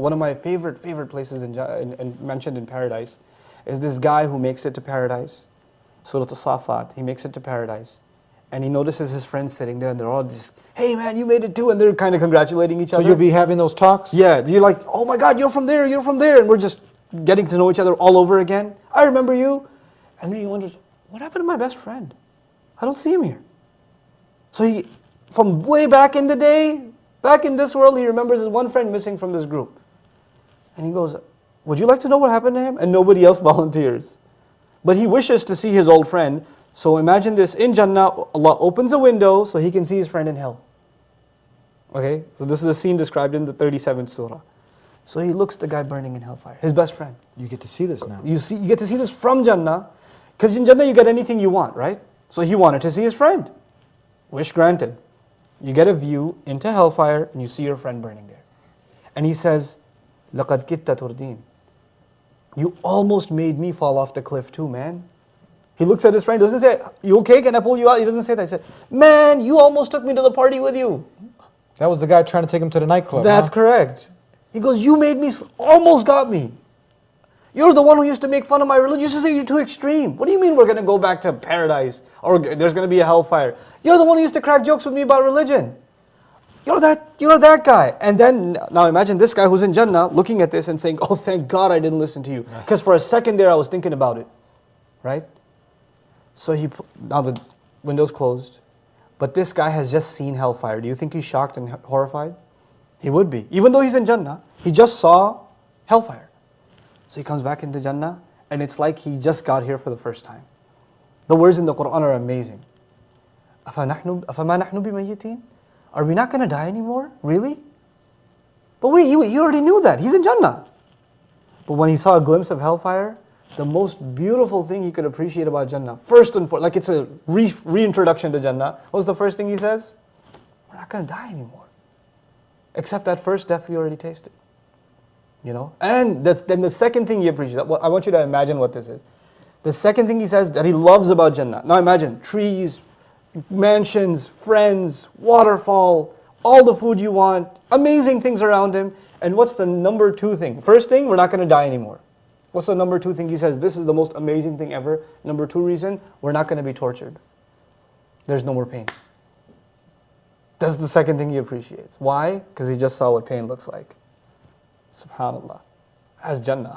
one of my favorite places mentioned in paradise is this guy who makes it to paradise. Surah Al-Safat, he makes it to paradise. And he notices his friends sitting there and they're all just, hey man, you made it too. And they're kind of congratulating each other. So you'll be having those talks? Yeah, you're like, oh my God, you're from there. And we're just getting to know each other all over again. I remember you. And then he wonders, what happened to my best friend? I don't see him here. So he, from way back in the day, back in this world, he remembers his one friend missing from this group. And he goes, would you like to know what happened to him? And nobody else volunteers. But he wishes to see his old friend. So imagine this, in Jannah, Allah opens a window so he can see his friend in hell. Okay, so this is a scene described in the 37th surah. So he looks at the guy burning in hellfire, his best friend. You get to see this now. You get to see this from Jannah, because in Jannah you get anything you want, right? So he wanted to see his friend. Wish granted. You get a view into hellfire and you see your friend burning there. And he says, لَقَدْ كِتَّ تُرْدِينَ. You almost made me fall off the cliff too, man. He looks at his friend, doesn't say, you okay, can I pull you out? He doesn't say that. He said, man, you almost took me to the party with you. That was the guy trying to take him to the nightclub. That's correct. He goes, you made me, almost got me. You're the one who used to make fun of my religion. You used to say you're too extreme. What do you mean we're going to go back to paradise? Or there's going to be a hellfire? You're the one who used to crack jokes with me about religion. You're that guy. And then, now imagine this guy who's in Jannah looking at this and saying, oh, thank God I didn't listen to you. Because for a second there I was thinking about it. Right? So now the window's closed. But this guy has just seen hellfire. Do you think he's shocked and horrified? He would be. Even though he's in Jannah, he just saw hellfire. So he comes back into Jannah, and it's like he just got here for the first time. The words in the Quran are amazing. أَفَمَا نَحْنُ بِمَيِّتِينَ? Are we not going to die anymore? Really? But wait, he already knew that. He's in Jannah. But when he saw a glimpse of hellfire, the most beautiful thing he could appreciate about Jannah, first and foremost, like it's a reintroduction to Jannah, what's the first thing he says? We're not going to die anymore. Except that first death we already tasted. You know? And then the second thing he appreciates, I want you to imagine what this is. The second thing he says that he loves about Jannah. Now imagine, trees, mansions, friends, waterfall, all the food you want, amazing things around him. And what's the number two thing? First thing, we're not going to die anymore. What's the number two thing? He says, this is the most amazing thing ever. Number two reason, we're not going to be tortured. There's no more pain. That's the second thing he appreciates. Why? Because he just saw what pain looks like. SubhanAllah. That's Jannah.